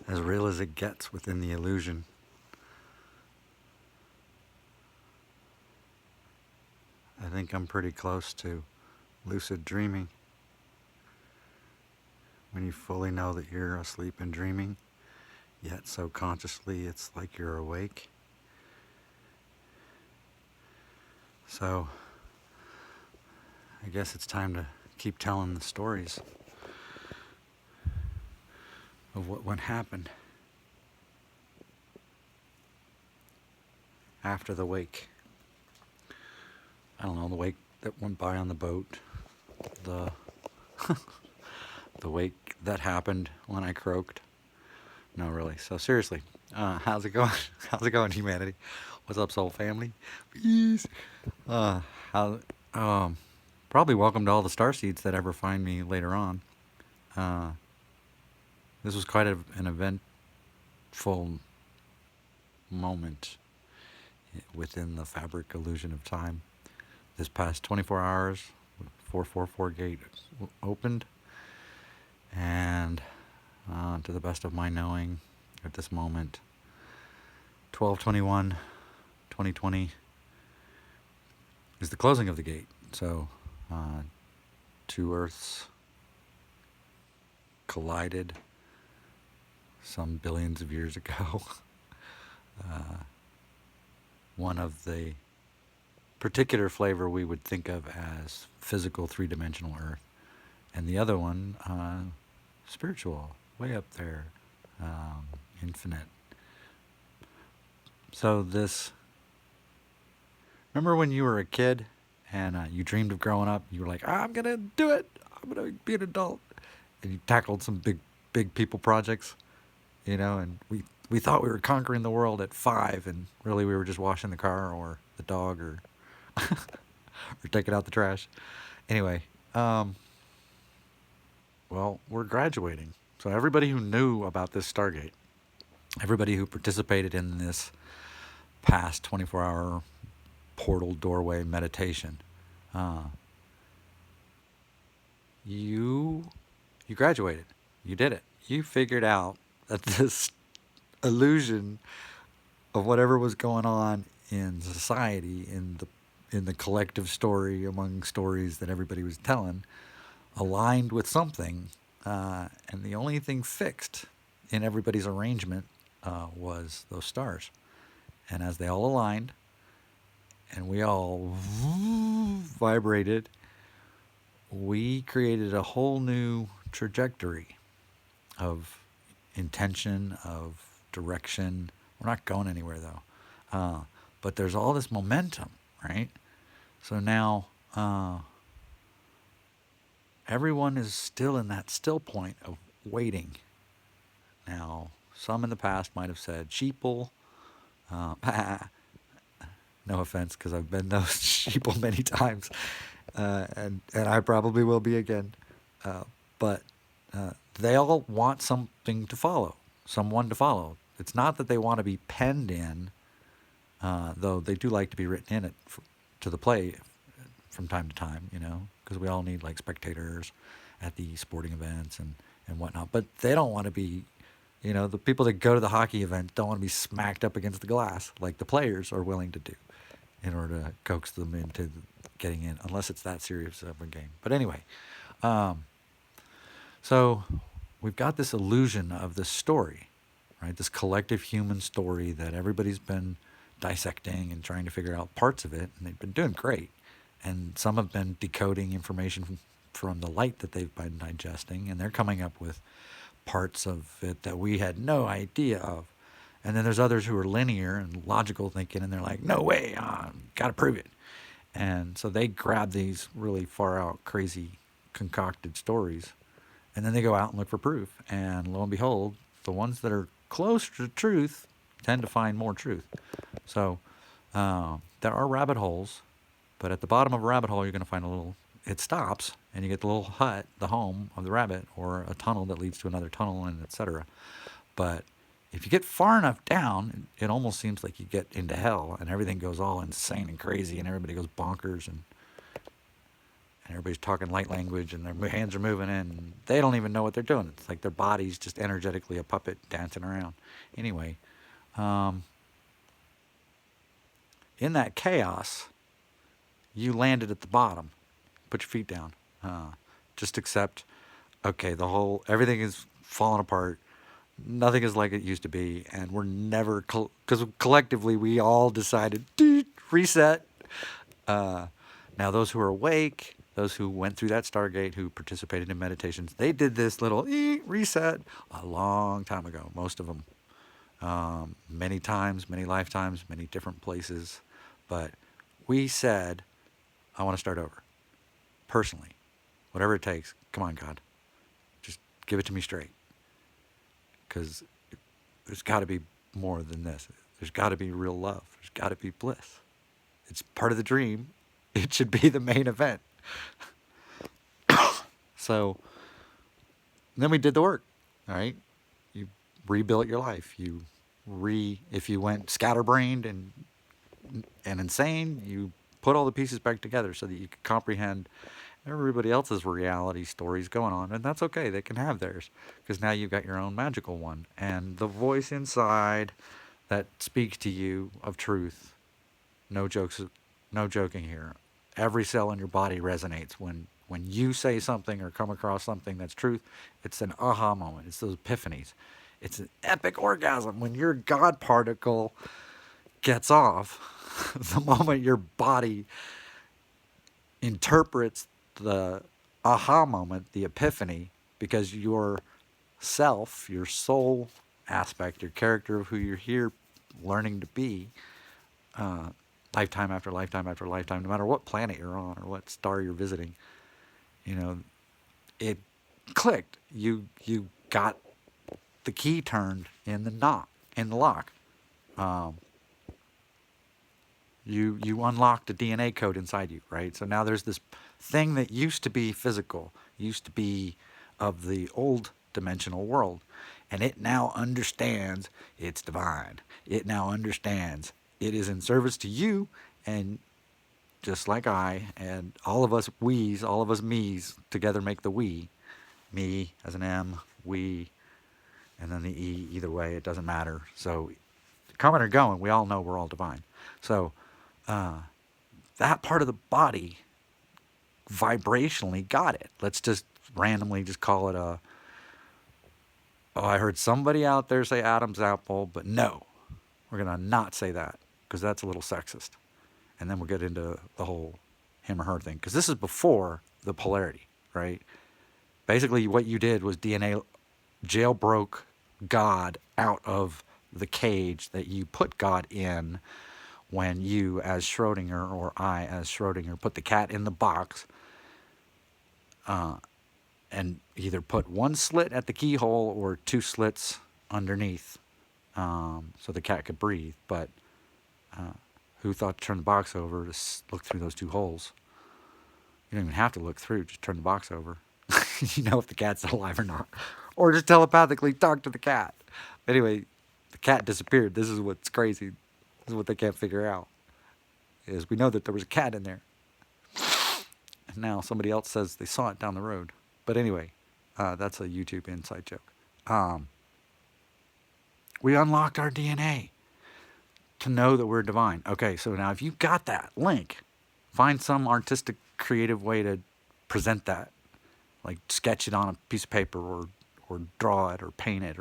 as real as it gets within the illusion. I think I'm pretty close to lucid dreaming, when you fully know that you're asleep and dreaming, yet so consciously it's like you're awake. So I guess it's time to keep telling the stories of what happened after the wake. I don't know, the wake that went by on the boat, the the wake that happened when I croaked. No, really. So seriously, how's it going? How's it going, humanity? What's up, soul family? Peace. How? Um, Probably welcome to all the starseeds that ever find me later on. Uh, this was quite an eventful moment within the fabric illusion of time. This past 24 hours, 444 gate opened, and to the best of my knowing, at this moment, 12/21/2020 is the closing of the gate. So, two Earths collided some billions of years ago. One of the particular flavor we would think of as physical three-dimensional Earth, and the other one spiritual, way up there, infinite. So this, remember when you were a kid and you dreamed of growing up? You were like, I'm gonna do it, I'm gonna be an adult, and you tackled some big people projects, and we thought we were conquering the world at 5, and really we were just washing the car or the dog or or taking out the trash. Anyway, well, we're graduating. So everybody who knew about this Stargate, everybody who participated in this past 24-hour portal doorway meditation, you graduated. You did it. You figured out that this illusion of whatever was going on in society, in the collective story among stories that everybody was telling, aligned with something, and the only thing fixed in everybody's arrangement was those stars. And as they all aligned, and we all vibrated, we created a whole new trajectory of intention, of direction. We're not going anywhere though. But there's all this momentum, right? So now everyone is still in that still point of waiting. Now, some in the past might have said sheeple. No offense, because I've been those sheeple many times, and I probably will be again. But they all want something to follow, someone to follow. It's not that they want to be penned in, though they do like to be written in it to the play from time to time, because we all need like spectators at the sporting events and whatnot. But they don't want to be, the people that go to the hockey event don't want to be smacked up against the glass like the players are willing to do in order to coax them into getting in, unless it's that serious of a game. But anyway, so we've got this illusion of this story, right? This collective human story that everybody's been dissecting and trying to figure out parts of it, and they've been doing great. And some have been decoding information from the light that they've been digesting, and they're coming up with parts of it that we had no idea of. And then there's others who are linear and logical thinking, and they're like, no way, got to prove it. And so they grab these really far out, crazy, concocted stories, and then they go out and look for proof. And lo and behold, the ones that are close to truth tend to find more truth. So there are rabbit holes, but at the bottom of a rabbit hole, you're going to find it stops, and you get the little hut, the home of the rabbit, or a tunnel that leads to another tunnel, and etc. But if you get far enough down, it almost seems like you get into hell, and everything goes all insane and crazy, and everybody goes bonkers, and everybody's talking light language, and their hands are moving, and they don't even know what they're doing. It's like their body's just energetically a puppet dancing around. Anyway, um, in that chaos, you landed at the bottom. Put your feet down. Just accept, okay, everything is falling apart. Nothing is like it used to be, and we're never, because collectively we all decided, reset. Uh, Now, those who are awake, those who went through that Stargate, who participated in meditations, they did this little reset a long time ago. Most of them, many times, many lifetimes, many different places. But we said, I want to start over, personally, whatever it takes. Come on, God, just give it to me straight, because there's got to be more than this. There's got to be real love. There's got to be bliss. It's part of the dream. It should be the main event. So then we did the work. All right, you rebuilt your life. If you went scatterbrained and insane, you put all the pieces back together so that you could comprehend everybody else's reality stories going on, and that's okay. They can have theirs, because now you've got your own magical one, and the voice inside that speaks to you of truth. No jokes, no joking here. Every cell in your body resonates when you say something or come across something that's truth. It's an aha moment. It's those epiphanies. It's an epic orgasm when your God particle gets off. The moment your body interprets the aha moment, the epiphany, because your self, your soul aspect, your character of who you're here learning to be, lifetime after lifetime after lifetime, no matter what planet you're on or what star you're visiting, it clicked. You got the key turned in the lock. You unlocked a DNA code inside you, right? So now there's this thing that used to be physical, used to be of the old dimensional world, and it now understands it's divine. It now understands it is in service to you, and just like I and all of us we's, all of us me's together make the we. Me as an M, we, and then the E. Either way, it doesn't matter. So coming or going, we all know we're all divine. So that part of the body vibrationally got it. Let's just randomly just call it oh, I heard somebody out there say Adam's apple, but no, we're going to not say that, because that's a little sexist. And then we'll get into the whole him or her thing, because this is before the polarity, right? Basically, what you did was DNA jailbroke God out of the cage that you put God in when you, as Schrodinger, or I, as Schrodinger, put the cat in the box and either put one slit at the keyhole or two slits underneath so the cat could breathe. But who thought to turn the box over to look through those two holes? You don't even have to look through, just turn the box over. You know if the cat's alive or not. Or just telepathically talk to the cat. Anyway, the cat disappeared. This is what's crazy. This is what they can't figure out. Is we know that there was a cat in there. And now somebody else says they saw it down the road. But anyway, that's a YouTube inside joke. We unlocked our DNA to know that we're divine. Okay, so now if you've got that link, find some artistic, creative way to present that. Like sketch it on a piece of paper, or draw it, or paint it,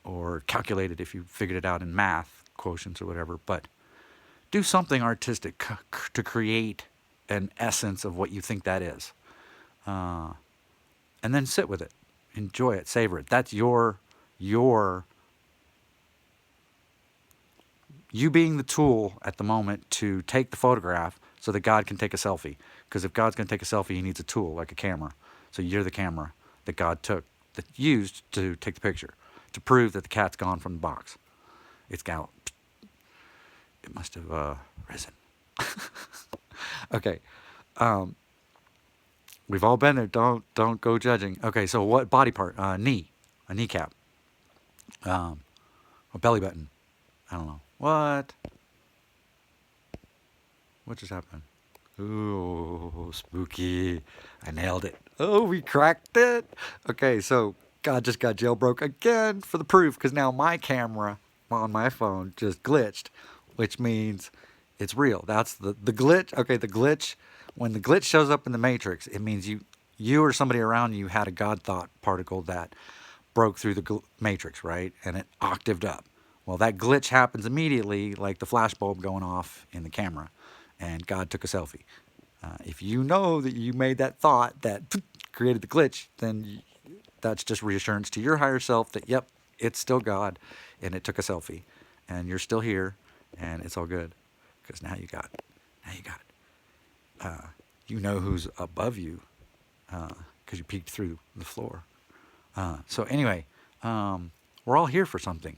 or calculate it if you figured it out in math, quotients or whatever. But do something artistic to create an essence of what you think that is. And then sit with it. Enjoy it. Savor it. That's you being the tool at the moment to take the photograph so that God can take a selfie. Because if God's going to take a selfie, he needs a tool, like a camera. So you're the camera that God used to take the picture, to prove that the cat's gone from the box. It's gone. It must have risen. Okay. We've all been there. Don't go judging. Okay, so what body part? Knee. A kneecap. A belly button. I don't know. What just happened? Ooh, spooky. I nailed it. Oh, we cracked it. Okay, so God just got jailbroke again for the proof because now my camera on my phone just glitched, which means it's real. That's the glitch. Okay, the glitch. When the glitch shows up in the Matrix, it means you or somebody around you had a God thought particle that broke through the Matrix, right? And it octaved up. Well, that glitch happens immediately, like the flash bulb going off in the camera, and God took a selfie. If you know that you made that thought that created the glitch, then that's just reassurance to your higher self that, yep, it's still God, and it took a selfie, and you're still here, and it's all good, because now you got it. Now you got it. You know who's above you, because you peeked through the floor. So anyway, we're all here for something.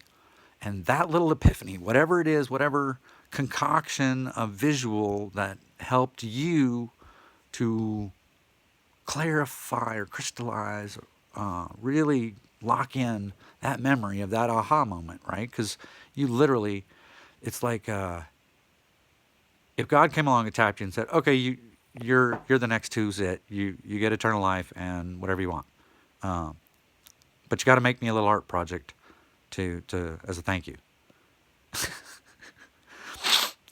And that little epiphany, whatever it is, whatever concoction of visual that helped you to clarify or crystallize, really lock in that memory of that aha moment, right? Because you literally, it's like if God came along and tapped you and said, "Okay, you're the next who's it. You get eternal life and whatever you want, but you got to make me a little art project to as a thank you."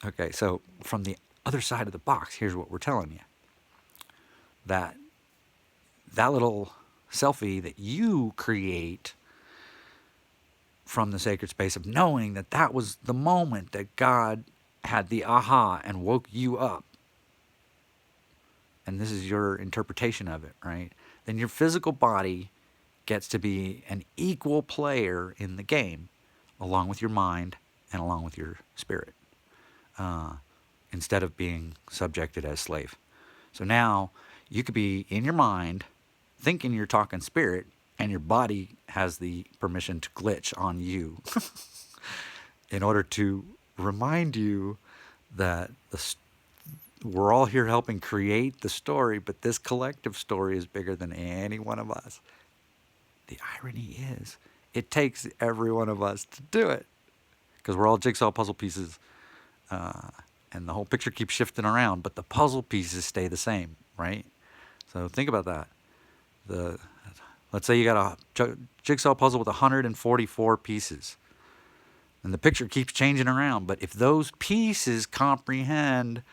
Okay, so from the other side of the box, here's what we're telling you. That little selfie that you create from the sacred space of knowing that that was the moment that God had the aha and woke you up, and this is your interpretation of it, right? Then your physical body gets to be an equal player in the game, along with your mind and along with your spirit, instead of being subjected as slave. So now you could be in your mind thinking you're talking spirit, and your body has the permission to glitch on you in order to remind you that we're all here helping create the story, but this collective story is bigger than any one of us. The irony is, it takes every one of us to do it, because we're all jigsaw puzzle pieces, and the whole picture keeps shifting around, but the puzzle pieces stay the same, right? So think about that. Let's say you got a jigsaw puzzle with 144 pieces, and the picture keeps changing around, but if those pieces comprehend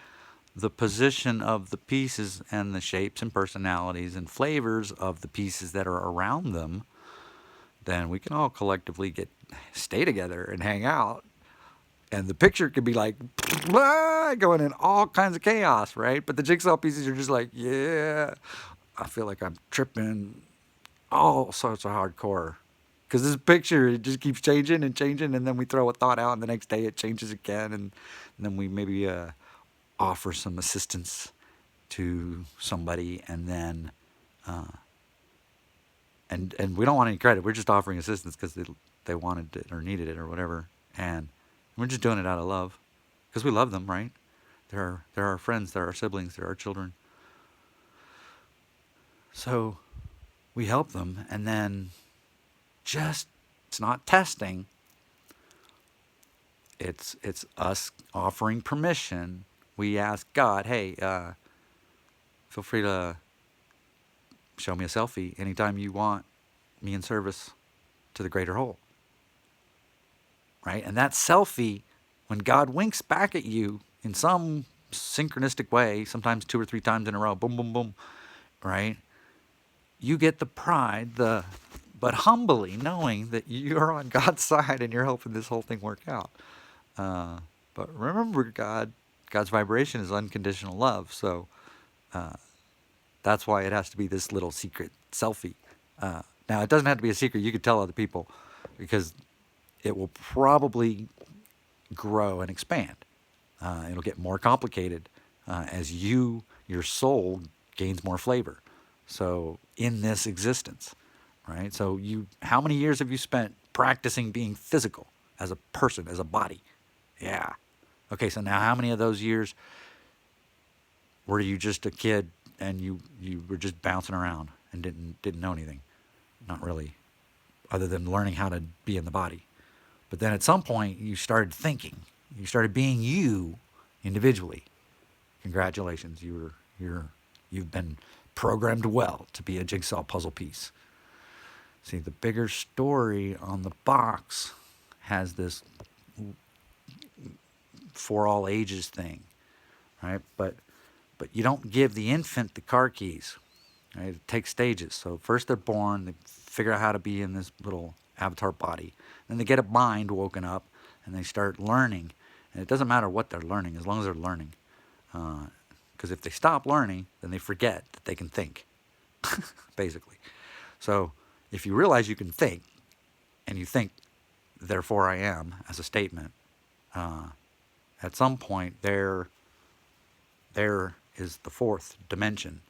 the position of the pieces and the shapes and personalities and flavors of the pieces that are around them, then we can all collectively stay together and hang out. And the picture could be like going in all kinds of chaos, right? But the jigsaw pieces are just like, yeah, I feel like I'm tripping all sorts of hardcore. Because this picture, it just keeps changing and changing, and then we throw a thought out, and the next day it changes again, and then we maybe offer some assistance to somebody, and then and we don't want any credit. We're just offering assistance because they wanted it or needed it or whatever, and we're just doing it out of love because we love them, right? They're our friends, they're our siblings, they're our children. So we help them, and then it's not testing. It's us offering permission. We ask God, hey, feel free to show me a selfie anytime you want me in service to the greater whole. Right? And that selfie, when God winks back at you in some synchronistic way, sometimes 2 or 3 times in a row, boom, boom, boom, right? You get the pride, but humbly knowing that you're on God's side and you're helping this whole thing work out. But remember, God's vibration is unconditional love. So that's why it has to be this little secret selfie. Now, it doesn't have to be a secret. You could tell other people, because it will probably grow and expand. It'll get more complicated as your soul gains more flavor. So in this existence, right? So how many years have you spent practicing being physical as a person, as a body? Yeah. Okay, so now how many of those years were you just a kid and you were just bouncing around and didn't know anything? Not really, other than learning how to be in the body. But then at some point you started thinking. You started being you individually. Congratulations, you've been programmed well to be a jigsaw puzzle piece. See, the bigger story on the box has this for all ages thing, right? But you don't give the infant the car keys. Right? It takes stages. So first they're born, they figure out how to be in this little avatar body. Then they get a mind woken up, and they start learning. And it doesn't matter what they're learning, as long as they're learning. Because if they stop learning, then they forget that they can think, basically. So if you realize you can think, and you think, therefore I am, as a statement, at some point there is the fourth dimension,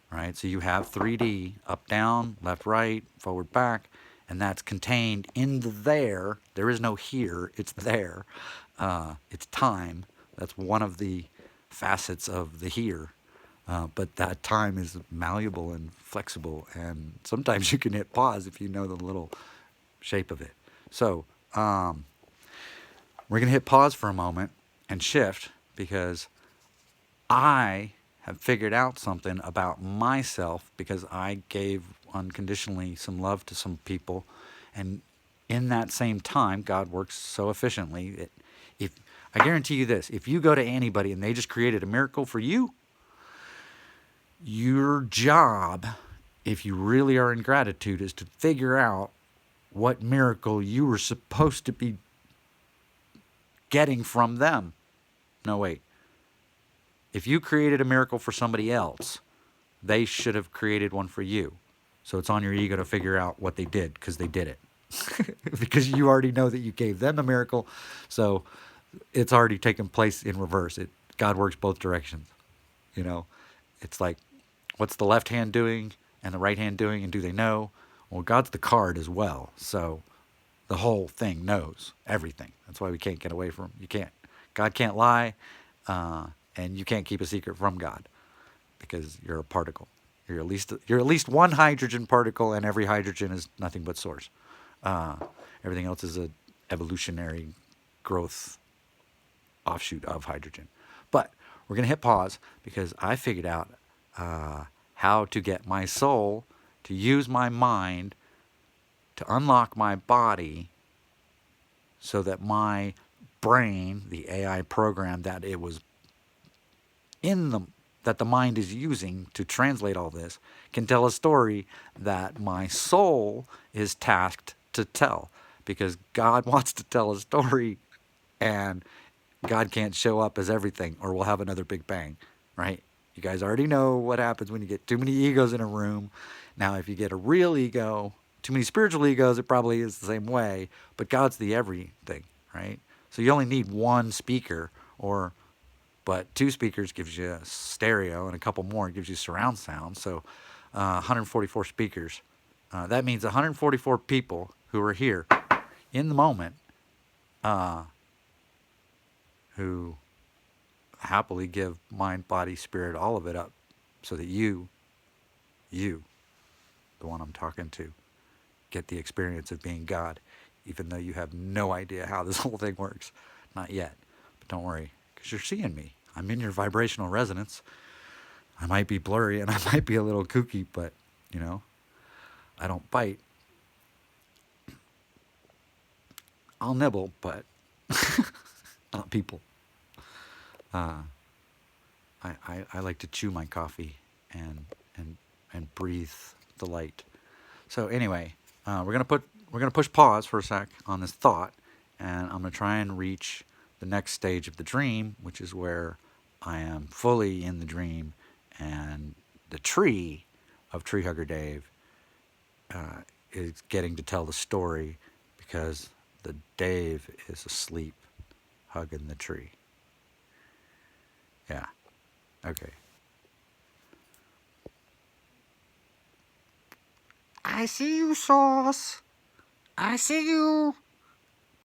right? So you have 3D, up, down, left, right, forward, back, and that's contained in the there. There is no here, it's there. It's time. That's one of the facets of the here. But that time is malleable and flexible, and sometimes you can hit pause if you know the little shape of it. So we're going to hit pause for a moment and shift, because I have figured out something about myself, because I gave unconditionally some love to some people, and in that same time, God works so efficiently. If I guarantee you this, if you go to anybody and they just created a miracle for you, your job, if you really are in gratitude, is to figure out what miracle you were supposed to be getting from them. No, wait. If you created a miracle for somebody else, they should have created one for you. So it's on your ego to figure out what they did, because they did it. Because you already know that you gave them a miracle. So it's already taken place in reverse. God works both directions. You know, it's like, what's the left hand doing and the right hand doing, and do they know? Well, God's the card as well. So the whole thing knows everything. That's why we can't get away from him. You can't. God can't lie, and you can't keep a secret from God, because you're a particle. You're at least one hydrogen particle, and every hydrogen is nothing but source. Everything else is a evolutionary growth offshoot of hydrogen. But we're going to hit pause, because I figured out how to get my soul to use my mind to unlock my body, so that my brain, the AI program that it was in the that the mind is using to translate all this, can tell a story that my soul is tasked to tell, because God wants to tell a story, and God can't show up as everything, or we'll have another Big Bang, right? You guys already know what happens when you get too many egos in a room. Now, if you get a real ego, too many spiritual egos, it probably is the same way, but God's the everything, right? So you only need one speaker, but two speakers gives you a stereo, and a couple more gives you surround sound. So 144 speakers. That means 144 people who are here in the moment, who happily give mind, body, spirit, all of it up, so that you, the one I'm talking to, get the experience of being God, even though you have no idea how this whole thing works. Not yet. But don't worry, because you're seeing me. I'm in your vibrational resonance. I might be blurry and I might be a little kooky, but, I don't bite. I'll nibble, but not people. I like to chew my coffee and breathe the light. So anyway, we're gonna push pause for a sec on this thought, and I'm gonna try and reach the next stage of the dream, which is where I am fully in the dream, and the tree of Tree Hugger Dave is getting to tell the story, because the Dave is asleep, hugging the tree. Yeah. Okay. I see you, Sauce. I see you.